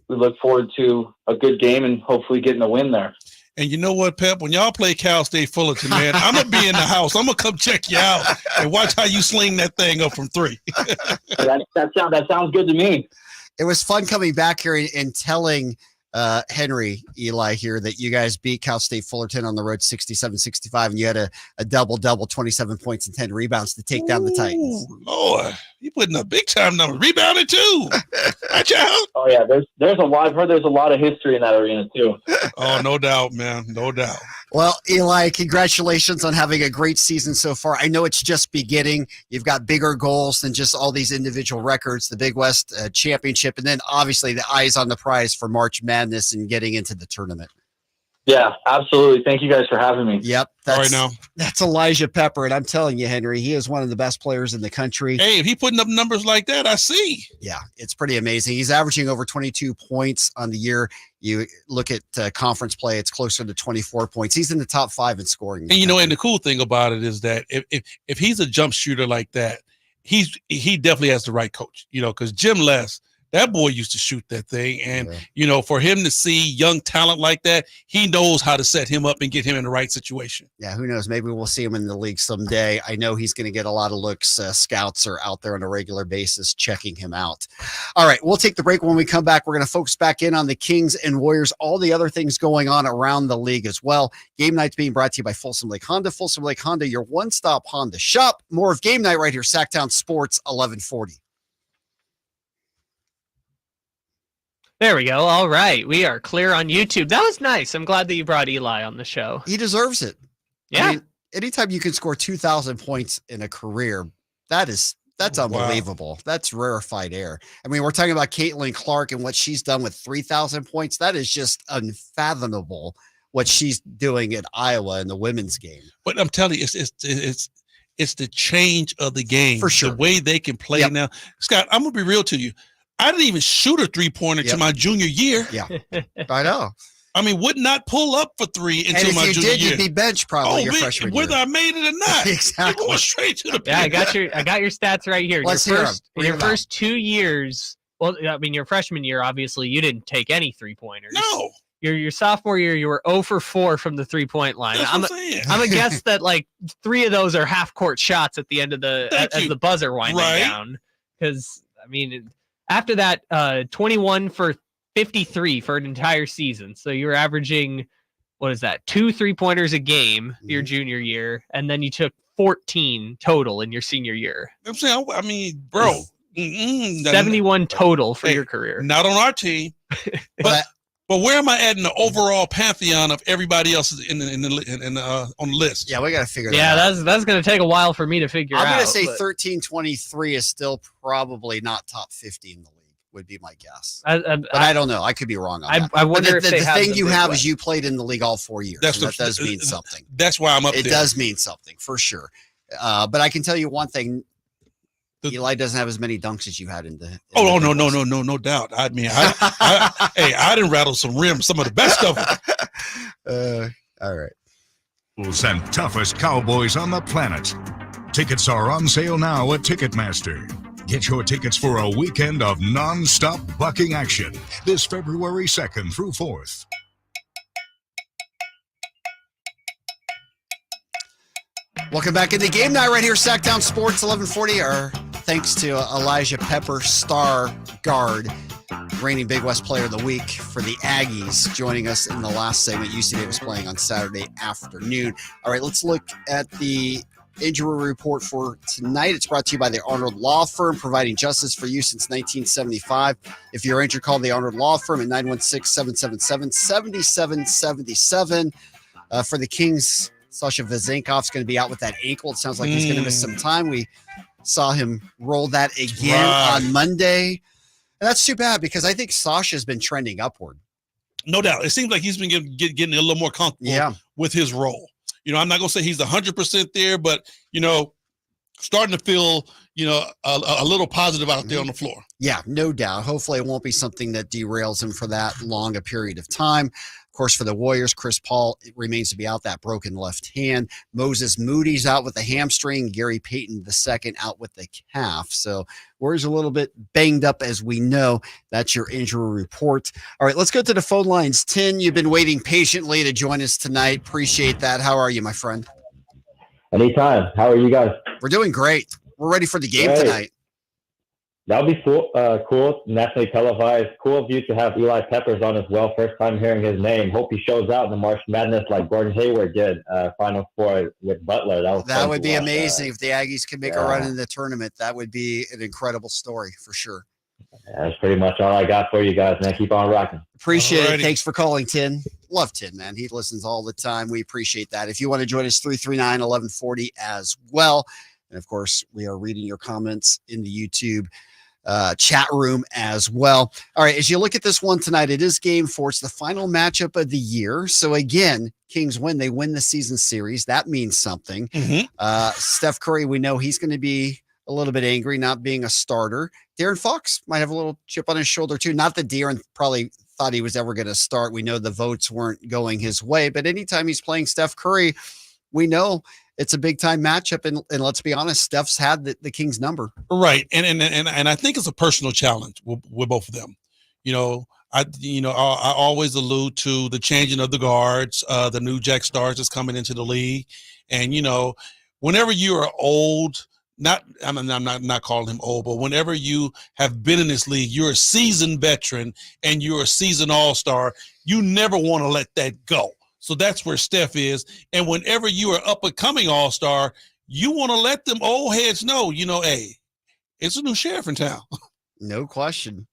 we look forward to a good game and hopefully getting a win there. And you know what, Pep? When y'all play Cal State Fullerton, man, I'm going to be in the house. I'm going to come check you out and watch how you sling that thing up from 3. That sounds good to me. It was fun coming back here and telling Henry, Eli here, that you guys beat Cal State Fullerton on the road 67-65, and you had a double-double, 27 points and 10 rebounds to take down the Titans. Lord, you putting up big-time numbers. Rebounded, too. Watch out. Oh, yeah, there's a lot. I've heard there's a lot of history in that arena, too. Oh, no doubt, man. No doubt. Well, Eli, congratulations on having a great season so far. I know it's just beginning. You've got bigger goals than just all these individual records, the Big West Championship, and then obviously the eyes on the prize for March Madness and getting into the tournament. Yeah, absolutely. Thank you guys for having me. Yep. That's Elijah Pepper. And I'm telling you, Henry, he is one of the best players in the country. Hey, if he's putting up numbers like that, I see. Yeah, it's pretty amazing. He's averaging over 22 points on the year. You look at conference play, it's closer to 24 points. He's in the top 5 in scoring. And, and the cool thing about it is that if he's a jump shooter like that, he definitely has the right coach, because Jim Les That boy used to shoot that thing. And, for him to see young talent like that, he knows how to set him up and get him in the right situation. Yeah, who knows? Maybe we'll see him in the league someday. I know he's going to get a lot of looks. Scouts are out there on a regular basis checking him out. All right, we'll take the break. When we come back, we're going to focus back in on the Kings and Warriors, all the other things going on around the league as well. Game Night's being brought to you by Folsom Lake Honda. Folsom Lake Honda, your one-stop Honda shop. More of Game Night right here, Sactown Sports 1140. There we go. All right. We are clear on YouTube. That was nice. I'm glad that you brought Eli on the show. He deserves it. Yeah. I mean, anytime you can score 2,000 points in a career, that's unbelievable. Wow. That's rarefied air. I mean, we're talking about Caitlin Clark and what she's done with 3,000 points. That is just unfathomable what she's doing at Iowa in the women's game. But I'm telling you, it's the change of the game. For sure. The way they can play now. Scott, I'm going to be real to you. I didn't even shoot a three-pointer to my junior year. Yeah, I know. I mean, would not pull up for three until my junior year. And if you did, you'd be benched probably your freshman year. Whether I made it or not. Exactly. Going straight to the Yeah, I got your stats right here. Let's your hear first, in your first 2 years, well, I mean, your freshman year, obviously, you didn't take any three-pointers. No. Your sophomore year, you were 0 for 4 from the three-point line. That's what I'm saying. I'm a guess that like 3 of those are half-court shots at the end of as the buzzer winding down. Because, I mean, after that, 21 for 53 for an entire season. So you were averaging, what is that, 2 3-pointers a game your junior year, and then you took 14 total in your senior year. I'm saying, I mean, bro. 71 total for your career. Not on our team. But where am I at in the overall pantheon of everybody else on the list? Yeah, we got to figure that out. Yeah, that's going to take a while for me to figure out. I'm going to say 1323 is still probably not top 50 in the league, would be my guess. But I don't know. I could be wrong on that. I wonder if the thing you have is you played in the league all 4 years. That does mean something. That's why I'm up there. It does mean something, for sure. But I can tell you one thing. Eli doesn't have as many dunks as you had in the. No doubt. I mean, I didn't rattle some rims, some of the best of them. All right. And toughest Cowboys on the planet. Tickets are on sale now at Ticketmaster. Get your tickets for a weekend of non-stop bucking action this February 2nd through 4th. Welcome back into Game Night right here, Sactown Sports 1140. Our thanks to Elijah Pepper, star guard, reigning Big West Player of the Week for the Aggies, joining us in the last segment. UC Davis playing on Saturday afternoon. All right, let's look at the injury report for tonight. It's brought to you by the Arnold Law Firm, providing justice for you since 1975. If you're injured, call the Arnold Law Firm at 916-777-7777. For the Kings, Sasha Vezenkov's going to be out with that ankle. It sounds like he's going to miss some time. We saw him roll that again on Monday. And that's too bad because I think Sasha's been trending upward. No doubt. It seems like he's been getting a little more comfortable with his role. I'm not going to say he's 100% there, but, starting to feel, a little positive out there on the floor. Yeah, no doubt. Hopefully it won't be something that derails him for that long a period of time. Of course, for the Warriors, Chris Paul remains to be out, that broken left hand. Moses Moody's out with the hamstring. Gary Payton II out with the calf. So Warriors a little bit banged up, as we know. That's your injury report. All right, let's go to the phone lines. Tim, you've been waiting patiently to join us tonight. Appreciate that. How are you, my friend? Anytime. How are you guys? We're doing great. We're ready for the game tonight. That'll be cool. Cool. Nationally televised. Cool of you to have Eli Peppers on as well. First time hearing his name. Hope he shows out in the March Madness like Gordon Hayward did. Final Four with Butler. That would be amazing if the Aggies could make a run in the tournament. That would be an incredible story for sure. That's pretty much all I got for you guys, man. Keep on rocking. Appreciate it. Thanks for calling, Tin. Love Tin, man. He listens all the time. We appreciate that. If you want to join us, 339-1140 as well. And of course, we are reading your comments in the YouTube chat room as well. All right, as you look at this one tonight, it is game 4. It's the final matchup of the year. So again, Kings win. They win the season series. That means something. Steph Curry, we know he's going to be a little bit angry not being a starter. De'Aaron Fox might have a little chip on his shoulder too. Not that De'Aaron probably thought he was ever going to start. We know the votes weren't going his way, but anytime he's playing Steph Curry, we know it's a big time matchup. And let's be honest, Steph's had the Kings number. Right. And I think it's a personal challenge with both of them. I always allude to the changing of the guards, the new Jack Stars that's coming into the league. And, whenever you are old, I'm not calling him old, but whenever you have been in this league, you're a seasoned veteran and you're a seasoned all-star, you never want to let that go. So that's where Steph is. And whenever you are up and coming all-star, you want to let them old heads know, hey, it's a new sheriff in town. No question.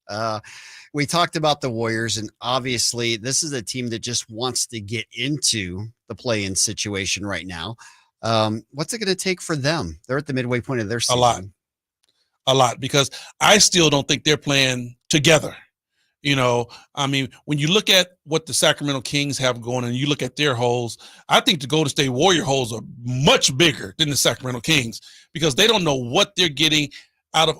We talked about the Warriors, and obviously this is a team that just wants to get into the play-in situation right now. What's it going to take for them? They're at the midway point of their season. A lot, because I still don't think they're playing together. When you look at what the Sacramento Kings have going and you look at their holes, I think the Golden State Warrior holes are much bigger than the Sacramento Kings because they don't know what they're getting out of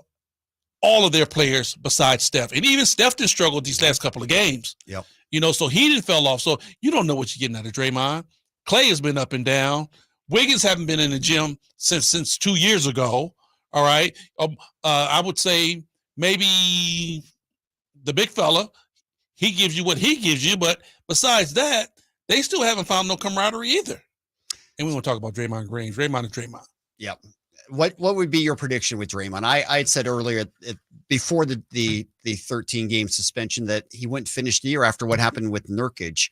all of their players besides Steph. And even Steph did struggle these last couple of games. Yep. So he didn't fell off. So you don't know what you're getting out of Draymond. Clay has been up and down. Wiggins haven't been in the gym since 2 years ago. All right. I would say maybe the big fella, he gives you what he gives you. But besides that, they still haven't found no camaraderie either. And we want to talk about Draymond Green. Draymond is Draymond. Yep. What would be your prediction with Draymond? I had said earlier before the 13 game suspension that he wouldn't finish the year after what happened with Nurkic.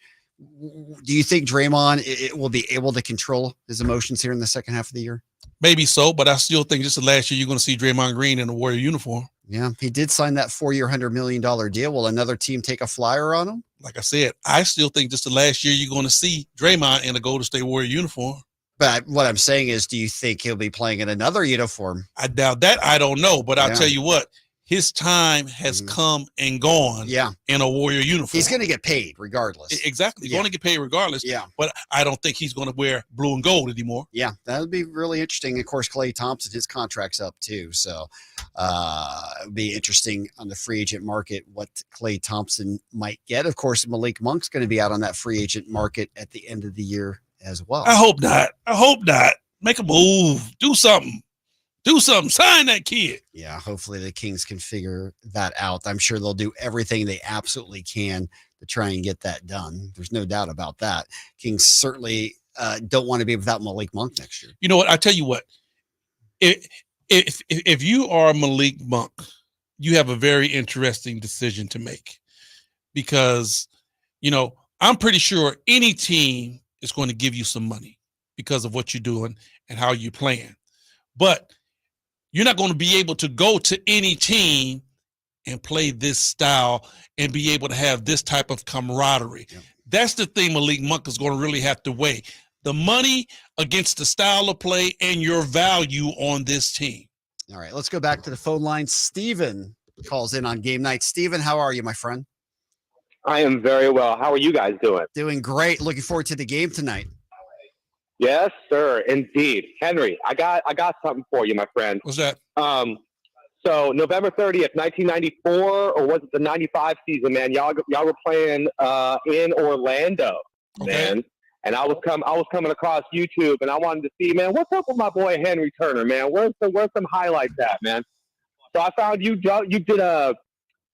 Do you think Draymond will be able to control his emotions here in the second half of the year? Maybe so, but I still think just the last year you're going to see Draymond Green in a Warrior uniform. Yeah, he did sign that 4-year, $100 million deal. Will another team take a flyer on him? Like I said, I still think just the last year you're going to see Draymond in a Golden State Warrior uniform. But what I'm saying is, do you think he'll be playing in another uniform? I doubt that. I don't know, but I'll tell you what. His time has come and gone in a Warrior uniform. He's going to get paid regardless. Exactly. He's going to get paid regardless. Yeah. But I don't think he's going to wear blue and gold anymore. Yeah, that would be really interesting. Of course, Klay Thompson, his contract's up too. So it would be interesting on the free agent market what Klay Thompson might get. Of course, Malik Monk's going to be out on that free agent market at the end of the year as well. I hope not. Make a move. Do something. Sign that kid. Yeah, hopefully the Kings can figure that out. I'm sure they'll do everything they absolutely can to try and get that done. There's no doubt about that. Kings certainly don't want to be without Malik Monk next year. You know what? I tell you what. If you are Malik Monk, you have a very interesting decision to make because, I'm pretty sure any team is going to give you some money because of what you're doing and how you're playing. But you're not going to be able to go to any team and play this style and be able to have this type of camaraderie. Yep. That's the thing Malik Monk is going to really have to weigh. The money against the style of play and your value on this team. All right, let's go back to the phone line. Steven calls in on game night. Steven, how are you, my friend? I am very well. How are you guys doing? Doing great. Looking forward to the game tonight. Yes, sir. Indeed. Henry, I got something for you, my friend. What's that? So November 30th, 1994, or was it the 95 season, man? Y'all were playing in Orlando, man. And I was coming across YouTube and I wanted to see, man, what's up with my boy Henry Turner, man? Where's some highlights at, man? So I found you did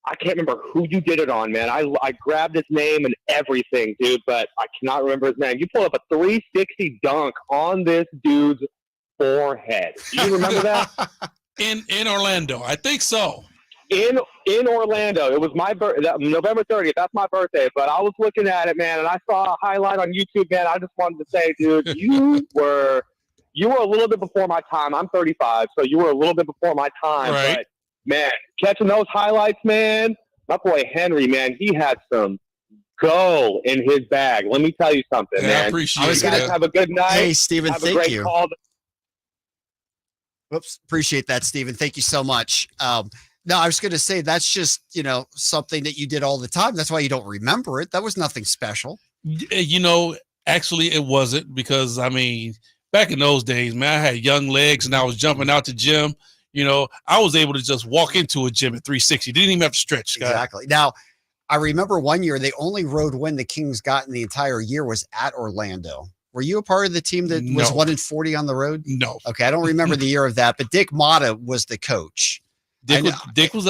I can't remember who you did it on, man. I grabbed his name and everything, dude, but I cannot remember his name. You pulled up a 360 dunk on this dude's forehead. Do you remember that? In Orlando, I think so. In Orlando, it was my birthday, November 30th. That's my birthday. But I was looking at it, man, and I saw a highlight on YouTube, man. I just wanted to say, dude, you were a little bit before my time. I'm 35, so you were a little bit before my time, right. But man, catching those highlights, man, my boy Henry, man, he had some go in his bag. Let me tell you something, man. I appreciate it. You guys have a good night. Hey, Steven, thank you. Call. Whoops, appreciate that, Steven. Thank you so much. No, I was going to say that's just, something that you did all the time. That's why you don't remember it. That was nothing special. Actually, it wasn't because, back in those days, man, I had young legs and I was jumping out the gym. I was able to just walk into a gym at 360. Didn't even have to stretch, Scott. Exactly. Now, I remember one year, the only road win the Kings got in the entire year was at Orlando. Were you a part of the team that was 1-40 on the road? No. Okay, I don't remember the year of that, but Dick Motta was the coach. Dick was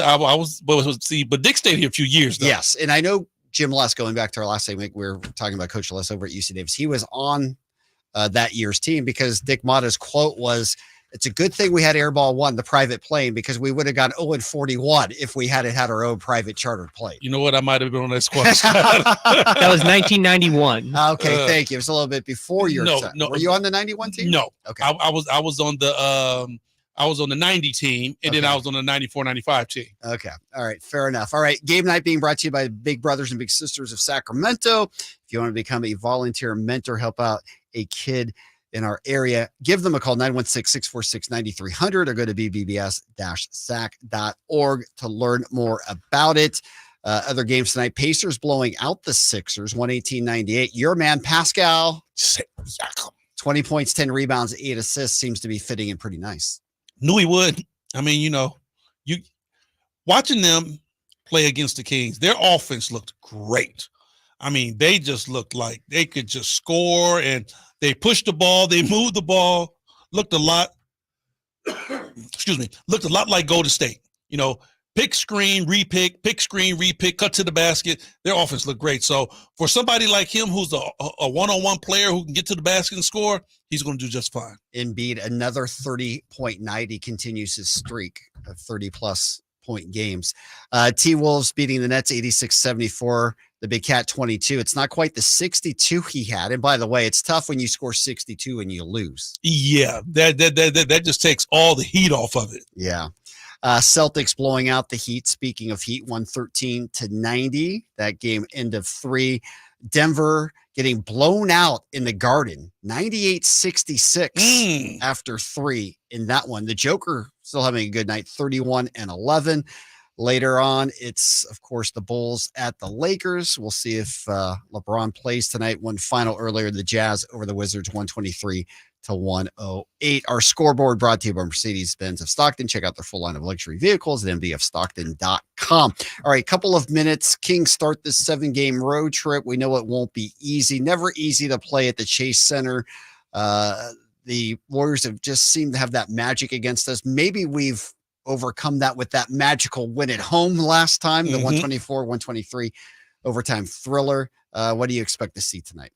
but Dick stayed here a few years though. Yes, and I know Jim Les, going back to our last segment, we were talking about Coach Les over at UC Davis. He was on that year's team because Dick Motta's quote was, "It's a good thing we had Airball 1, the private plane, because we would have gone 0-41 if we had our own private chartered plane." You know what? I might have been on that squad. That was 1991. Okay, thank you. It was a little bit before your time. No. Were you on the 91 team? No. Okay. I was on the 90 team, and then I was on the 94-95 team. Okay. All right. Fair enough. All right. Game night being brought to you by Big Brothers and Big Sisters of Sacramento. If you want to become a volunteer mentor, help out a kid in our area, give them a call, 916-646-9300, or go to bbbs-sac.org to learn more about it. Other games tonight, Pacers blowing out the Sixers, 118-98. Your man, Pascal, 20 points, 10 rebounds, 8 assists, seems to be fitting in pretty nice. Knew he would. I mean, you watching them play against the Kings, their offense looked great. I mean, they just looked like they could just score, and they pushed the ball, they moved the ball, looked a lot like Golden State. Pick, screen, repick, cut to the basket. Their offense looked great. So for somebody like him, who's a one-on-one player who can get to the basket and score, he's going to do just fine. Embiid, another 30-point night. He continues his streak of 30-plus point games. T-Wolves beating the Nets 86-74. The Big Cat 22. It's not quite the 62 he had. And by the way, it's tough when you score 62 and you lose. Yeah, that just takes all the heat off of it. Yeah. Celtics blowing out the Heat. Speaking of Heat, 113-90. That game, end of 3. Denver getting blown out in the Garden, 98-66 after 3 in that one. The Joker still having a good night, 31-11. Later on, it's, of course, the Bulls at the Lakers. We'll see if LeBron plays tonight. One final earlier, the Jazz over the Wizards, 123-108. Our scoreboard brought to you by Mercedes-Benz of Stockton. Check out their full line of luxury vehicles at mdfstockton.com. All right, couple of minutes. Kings start this 7-game road trip. We know it won't be easy. Never easy to play at the Chase Center. The Warriors have just seemed to have that magic against us. Maybe we've overcome that with that magical win at home last time, the 124-123 overtime thriller. What do you expect to see tonight?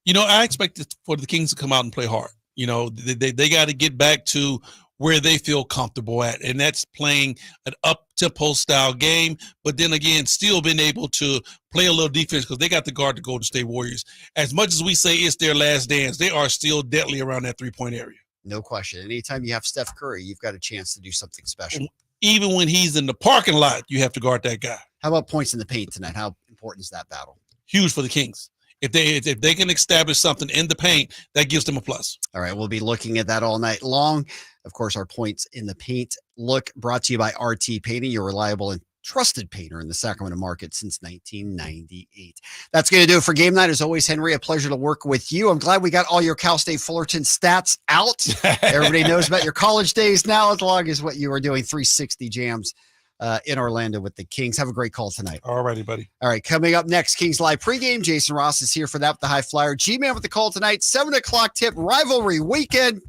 I expect for the Kings to come out and play hard. They got to get back to where they feel comfortable at, and that's playing an up-tempo style game, but then again, still being able to play a little defense because they got to guard the Golden State Warriors. As much as we say it's their last dance, they are still deadly around that three-point area. No question. Anytime you have Steph Curry, you've got a chance to do something special. Even when he's in the parking lot, you have to guard that guy. How about points in the paint tonight? How important is that battle? Huge for the Kings. If they can establish something in the paint, that gives them a plus. All right, we'll be looking at that all night long. Of course, our points in the paint look brought to you by RT Painting, your reliable and trusted painter in the Sacramento market since 1998. That's going to do it for game night. As always, Henry, a pleasure to work with you. I'm glad we got all your Cal State Fullerton stats out. Everybody knows about your college days now, as long as what you were doing, 360 jams in Orlando with the Kings. Have a great call tonight. All righty, buddy. All right, coming up next, Kings Live pregame. Jason Ross is here for that with the High Flyer. G-Man with the call tonight, 7 o'clock tip, rivalry weekend,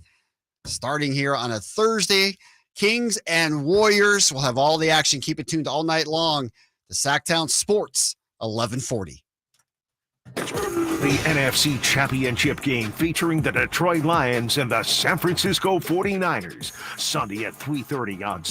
starting here on a Thursday. Kings and Warriors will have all the action. Keep it tuned all night long. The Sactown Sports 1140. The NFC Championship game featuring the Detroit Lions and the San Francisco 49ers. Sunday at 3:30 on